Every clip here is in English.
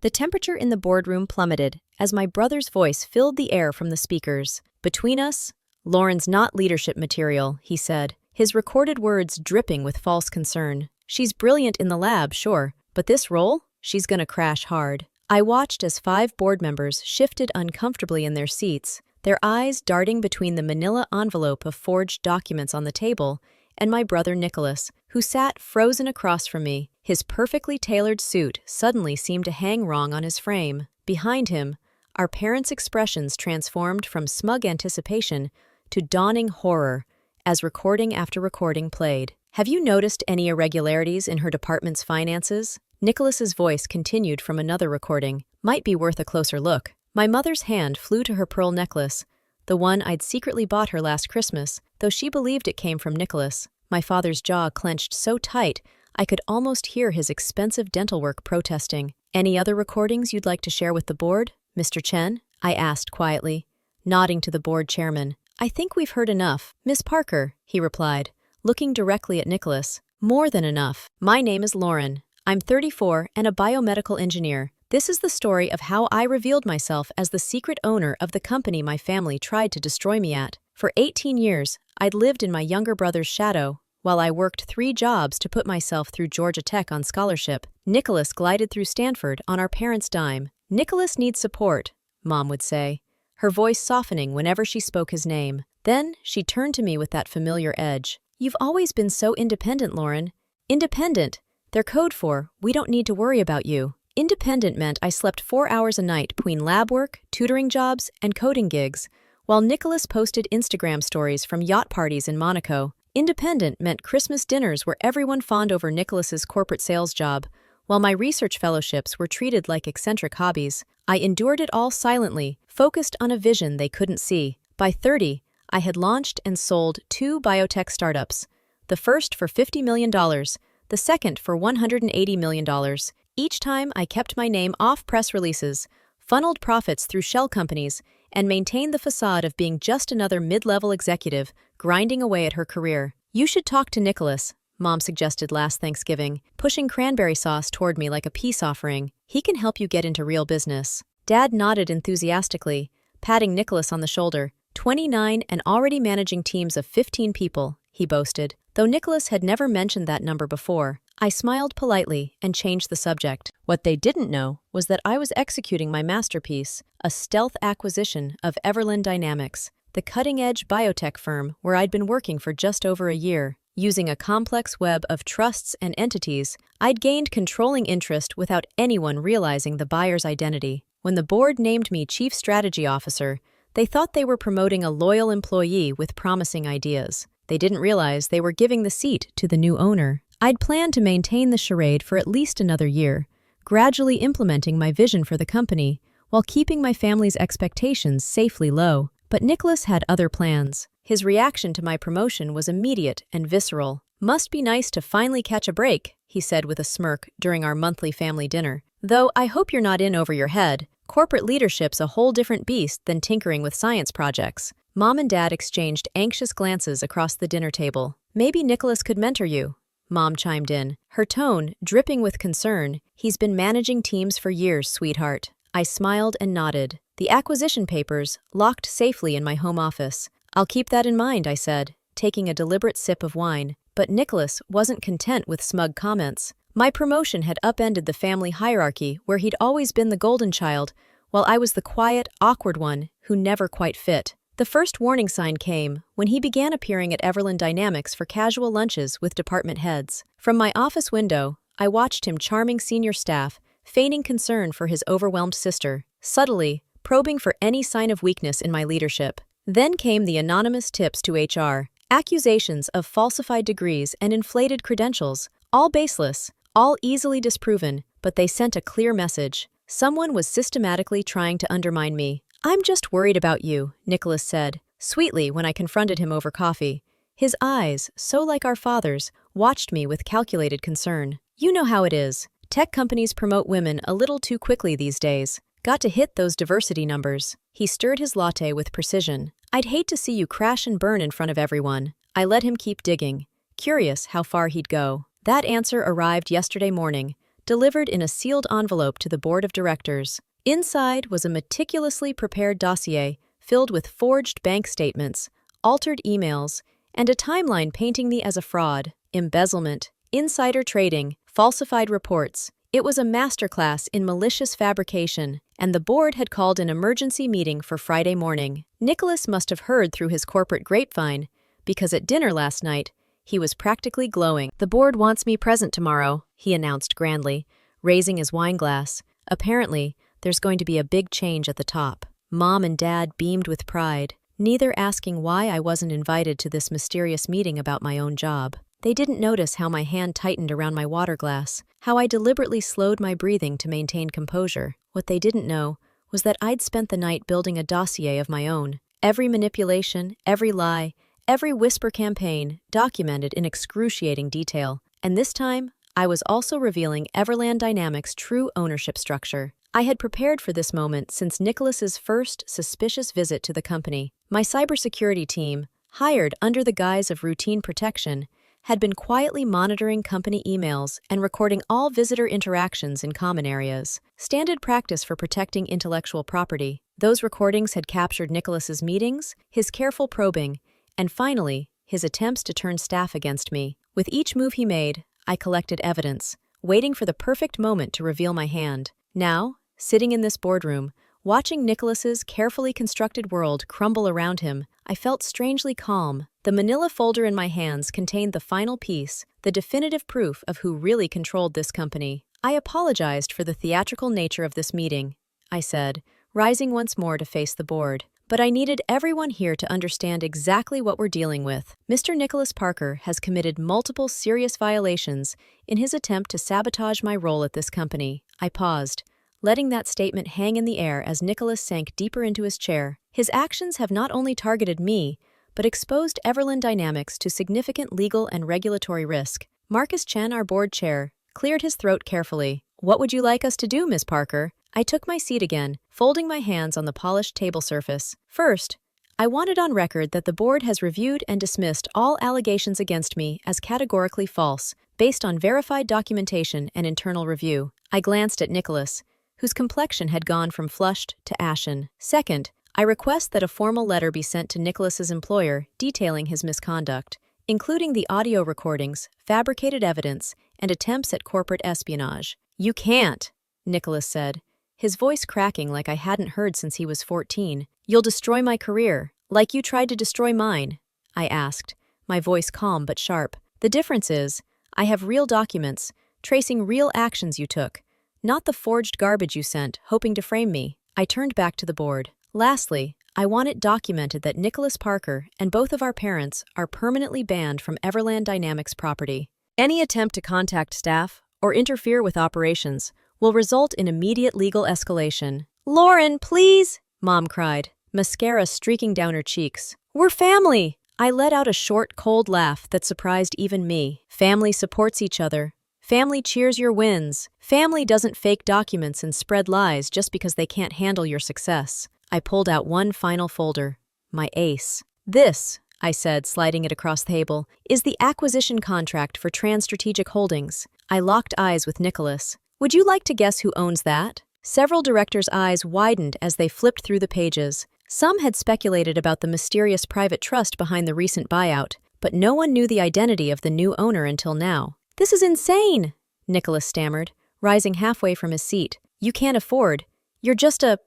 The temperature in the boardroom plummeted as my brother's voice filled the air from the speakers. Between us, Lauren's not leadership material, he said, his recorded words dripping with false concern. She's brilliant in the lab, sure, but this role? She's gonna crash hard. I watched as 5 board members shifted uncomfortably in their seats, their eyes darting between the manila envelope of forged documents on the table and my brother Nicholas, who sat frozen across from me. His perfectly tailored suit suddenly seemed to hang wrong on his frame. Behind him, our parents' expressions transformed from smug anticipation to dawning horror as recording after recording played. Have you noticed any irregularities in her department's finances? Nicholas's voice continued from another recording. Might be worth a closer look. My mother's hand flew to her pearl necklace, the one I'd secretly bought her last Christmas, though she believed it came from Nicholas. My father's jaw clenched so tight, I could almost hear his expensive dental work protesting. Any other recordings you'd like to share with the board, Mr. Chen? I asked quietly, nodding to the board chairman. I think we've heard enough. Miss Parker, he replied, looking directly at Nicholas. More than enough. My name is Lauren. I'm 34 and a biomedical engineer. This is the story of how I revealed myself as the secret owner of the company my family tried to destroy me at. For 18 years, I'd lived in my younger brother's shadow, while I worked 3 jobs to put myself through Georgia Tech on scholarship. Nicholas glided through Stanford on our parents' dime. Nicholas needs support, Mom would say, her voice softening whenever she spoke his name. Then she turned to me with that familiar edge. You've always been so independent, Lauren. Independent. They're code for, we don't need to worry about you. Independent meant I slept 4 hours a night between lab work, tutoring jobs, and coding gigs, while Nicholas posted Instagram stories from yacht parties in Monaco. Independent meant Christmas dinners where everyone fawned over Nicholas's corporate sales job, while my research fellowships were treated like eccentric hobbies. I endured it all silently, focused on a vision they couldn't see. By 30, I had launched and sold 2 biotech startups, the first for $50 million, the second for $180 million. Each time I kept my name off press releases, funneled profits through shell companies, and maintained the facade of being just another mid-level executive grinding away at her career. You should talk to Nicholas, Mom suggested last Thanksgiving, pushing cranberry sauce toward me like a peace offering. He can help you get into real business. Dad nodded enthusiastically, patting Nicholas on the shoulder. 29 and already managing teams of 15 people, he boasted. Though Nicholas had never mentioned that number before, I smiled politely and changed the subject. What they didn't know was that I was executing my masterpiece, a stealth acquisition of Everland Dynamics, the cutting-edge biotech firm where I'd been working for just over a year. Using a complex web of trusts and entities, I'd gained controlling interest without anyone realizing the buyer's identity. When the board named me Chief Strategy Officer, they thought they were promoting a loyal employee with promising ideas. They didn't realize they were giving the seat to the new owner. I'd planned to maintain the charade for at least another year, gradually implementing my vision for the company while keeping my family's expectations safely low. But Nicholas had other plans. His reaction to my promotion was immediate and visceral. Must be nice to finally catch a break, he said with a smirk during our monthly family dinner. Though I hope you're not in over your head. Corporate leadership's a whole different beast than tinkering with science projects. Mom and Dad exchanged anxious glances across the dinner table. Maybe Nicholas could mentor you, Mom chimed in, her tone dripping with concern. He's been managing teams for years, sweetheart. I smiled and nodded. The acquisition papers, locked safely in my home office. I'll keep that in mind, I said, taking a deliberate sip of wine. But Nicholas wasn't content with smug comments. My promotion had upended the family hierarchy where he'd always been the golden child, while I was the quiet, awkward one who never quite fit. The first warning sign came when he began appearing at Everland Dynamics for casual lunches with department heads. From my office window, I watched him charming senior staff, feigning concern for his overwhelmed sister, subtly probing for any sign of weakness in my leadership. Then came the anonymous tips to HR, accusations of falsified degrees and inflated credentials, all baseless, all easily disproven, but they sent a clear message. Someone was systematically trying to undermine me. I'm just worried about you, Nicholas said, sweetly when I confronted him over coffee. His eyes, so like our father's, watched me with calculated concern. You know how it is. Tech companies promote women a little too quickly these days. Got to hit those diversity numbers. He stirred his latte with precision. I'd hate to see you crash and burn in front of everyone. I let him keep digging, curious how far he'd go. That answer arrived yesterday morning, delivered in a sealed envelope to the board of directors. Inside was a meticulously prepared dossier filled with forged bank statements, altered emails, and a timeline painting me as a fraud, embezzlement, insider trading, falsified reports. It was a masterclass in malicious fabrication, and the board had called an emergency meeting for Friday morning. Nicholas must have heard through his corporate grapevine, because at dinner last night, he was practically glowing. "The board wants me present tomorrow," he announced grandly, raising his wine glass. "Apparently, there's going to be a big change at the top." Mom and Dad beamed with pride, neither asking why I wasn't invited to this mysterious meeting about my own job. They didn't notice how my hand tightened around my water glass, how I deliberately slowed my breathing to maintain composure. What they didn't know was that I'd spent the night building a dossier of my own. Every manipulation, every lie, every whisper campaign documented in excruciating detail. And this time, I was also revealing Everland Dynamics' true ownership structure. I had prepared for this moment since Nicholas's first suspicious visit to the company. My cybersecurity team, hired under the guise of routine protection, had been quietly monitoring company emails and recording all visitor interactions in common areas. Standard practice for protecting intellectual property. Those recordings had captured Nicholas's meetings, his careful probing, and finally, his attempts to turn staff against me. With each move he made, I collected evidence, waiting for the perfect moment to reveal my hand. Now, sitting in this boardroom, watching Nicholas's carefully constructed world crumble around him, I felt strangely calm. The manila folder in my hands contained the final piece, the definitive proof of who really controlled this company. "I apologized for the theatrical nature of this meeting," I said, rising once more to face the board. "But I needed everyone here to understand exactly what we're dealing with. Mr. Nicholas Parker has committed multiple serious violations in his attempt to sabotage my role at this company." I paused, letting that statement hang in the air as Nicholas sank deeper into his chair. His actions have not only targeted me, but exposed Everland Dynamics to significant legal and regulatory risk. Marcus Chen, our board chair, cleared his throat carefully. "What would you like us to do, Miss Parker?" I took my seat again, folding my hands on the polished table surface. "First, I wanted on record that the board has reviewed and dismissed all allegations against me as categorically false, based on verified documentation and internal review." I glanced at Nicholas, whose complexion had gone from flushed to ashen. "Second, I request that a formal letter be sent to Nicholas's employer detailing his misconduct, including the audio recordings, fabricated evidence, and attempts at corporate espionage." "You can't," Nicholas said, his voice cracking like I hadn't heard since he was 14. "You'll destroy my career, like you tried to destroy mine," I asked, my voice calm but sharp. "The difference is, I have real documents, tracing real actions you took, not the forged garbage you sent, hoping to frame me." I turned back to the board. "Lastly, I want it documented that Nicholas Parker and both of our parents are permanently banned from Everland Dynamics property. Any attempt to contact staff or interfere with operations will result in immediate legal escalation." "Lauren, please!" Mom cried, mascara streaking down her cheeks. "We're family!" I let out a short, cold laugh that surprised even me. Family supports each other. Family cheers your wins. Family doesn't fake documents and spread lies just because they can't handle your success. I pulled out one final folder. My ace. "This," I said, sliding it across the table, "is the acquisition contract for Trans Strategic Holdings." I locked eyes with Nicholas. "Would you like to guess who owns that?" Several directors' eyes widened as they flipped through the pages. Some had speculated about the mysterious private trust behind the recent buyout, but no one knew the identity of the new owner until now. "This is insane," Nicholas stammered, rising halfway from his seat. "You can't afford. You're just a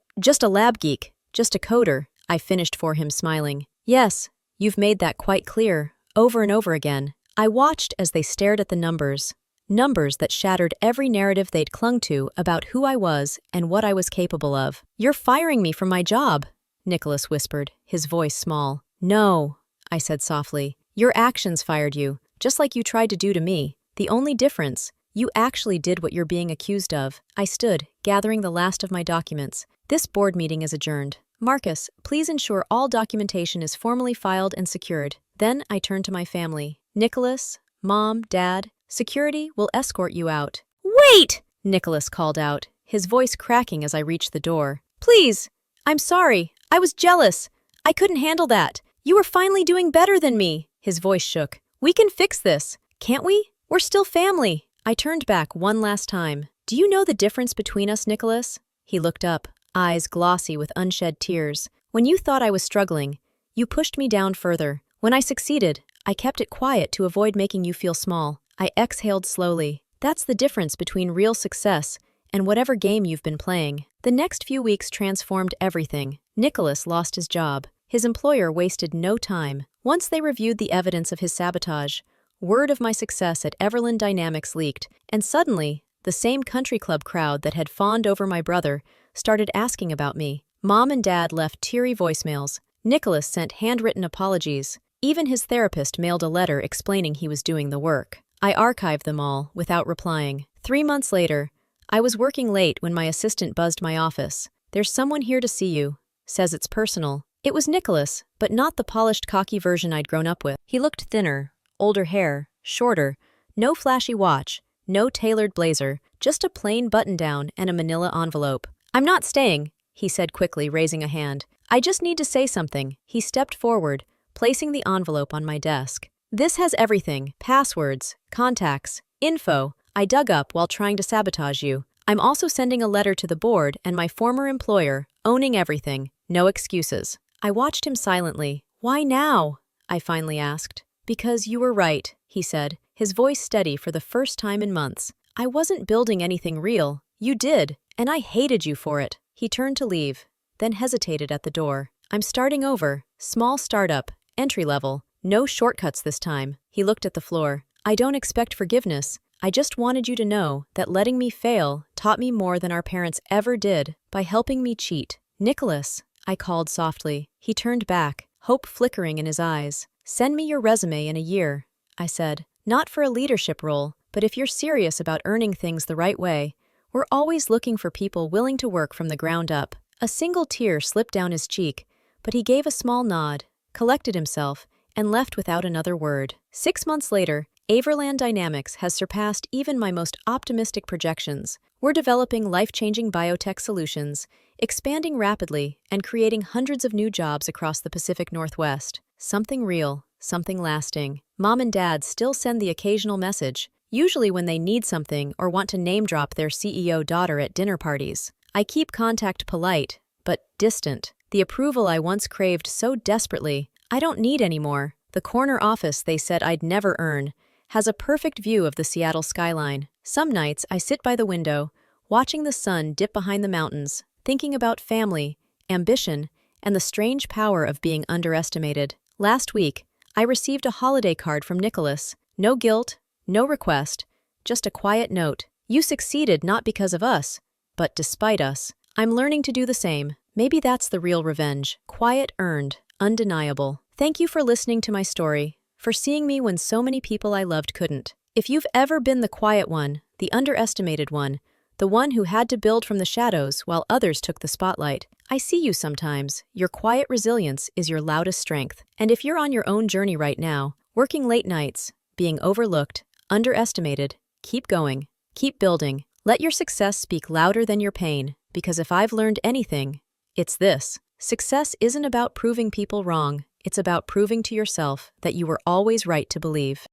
lab geek, just a coder," I finished for him, smiling. "Yes, you've made that quite clear, over and over again." I watched as they stared at the numbers. Numbers that shattered every narrative they'd clung to about who I was and what I was capable of. "You're firing me from my job," Nicholas whispered, his voice small. "No," I said softly. "Your actions fired you, just like you tried to do to me. The only difference, you actually did what you're being accused of." I stood, gathering the last of my documents. "This board meeting is adjourned. Marcus, please ensure all documentation is formally filed and secured." Then I turned to my family. "Nicholas, Mom, Dad, security will escort you out." "Wait!" Nicholas called out, his voice cracking as I reached the door. "Please! I'm sorry. I was jealous. I couldn't handle that. You were finally doing better than me." His voice shook. "We can fix this, can't we? We're still family." I turned back one last time. "Do you know the difference between us, Nicholas?" He looked up, eyes glossy with unshed tears. "When you thought I was struggling, you pushed me down further. When I succeeded, I kept it quiet to avoid making you feel small." I exhaled slowly. "That's the difference between real success and whatever game you've been playing." The next few weeks transformed everything. Nicholas lost his job. His employer wasted no time. Once they reviewed the evidence of his sabotage, word of my success at Everland Dynamics leaked, and suddenly, the same country club crowd that had fawned over my brother started asking about me. Mom and Dad left teary voicemails. Nicholas sent handwritten apologies. Even his therapist mailed a letter explaining he was doing the work. I archived them all, without replying. 3 months later, I was working late when my assistant buzzed my office. "There's someone here to see you. Says it's personal." It was Nicholas, but not the polished, cocky version I'd grown up with. He looked thinner, older hair, shorter, no flashy watch, no tailored blazer, just a plain button-down and a manila envelope. "I'm not staying," he said quickly, raising a hand. "I just need to say something." He stepped forward, placing the envelope on my desk. "This has everything: passwords, contacts, info I dug up while trying to sabotage you. I'm also sending a letter to the board and my former employer, owning everything. No excuses." I watched him silently. "Why now?" I finally asked. "Because you were right," he said, his voice steady for the first time in months. "I wasn't building anything real. You did, and I hated you for it." He turned to leave, then hesitated at the door. "I'm starting over. Small startup, entry level. No shortcuts this time." He looked at the floor. "I don't expect forgiveness. I just wanted you to know that letting me fail taught me more than our parents ever did by helping me cheat." "Nicholas," I called softly. He turned back, hope flickering in his eyes. "Send me your resume in a year," I said. "Not for a leadership role, but if you're serious about earning things the right way, we're always looking for people willing to work from the ground up." A single tear slipped down his cheek, but he gave a small nod, collected himself, and left without another word. 6 months later, Everland Dynamics has surpassed even my most optimistic projections. We're developing life-changing biotech solutions, expanding rapidly, and creating hundreds of new jobs across the Pacific Northwest. Something real, something lasting. Mom and Dad still send the occasional message, usually when they need something or want to name-drop their CEO daughter at dinner parties. I keep contact polite, but distant. The approval I once craved so desperately, I don't need anymore. The corner office they said I'd never earn has a perfect view of the Seattle skyline. Some nights I sit by the window, watching the sun dip behind the mountains, thinking about family, ambition, and the strange power of being underestimated. Last week, I received a holiday card from Nicholas. No guilt, no request, just a quiet note. "You succeeded not because of us, but despite us." I'm learning to do the same. Maybe that's the real revenge. Quiet, earned, undeniable. Thank you for listening to my story, for seeing me when so many people I loved couldn't. If you've ever been the quiet one, the underestimated one, the one who had to build from the shadows while others took the spotlight, I see you sometimes. Your quiet resilience is your loudest strength. And if you're on your own journey right now, working late nights, being overlooked, underestimated, keep going, keep building. Let your success speak louder than your pain, because if I've learned anything, it's this. Success isn't about proving people wrong. It's about proving to yourself that you were always right to believe.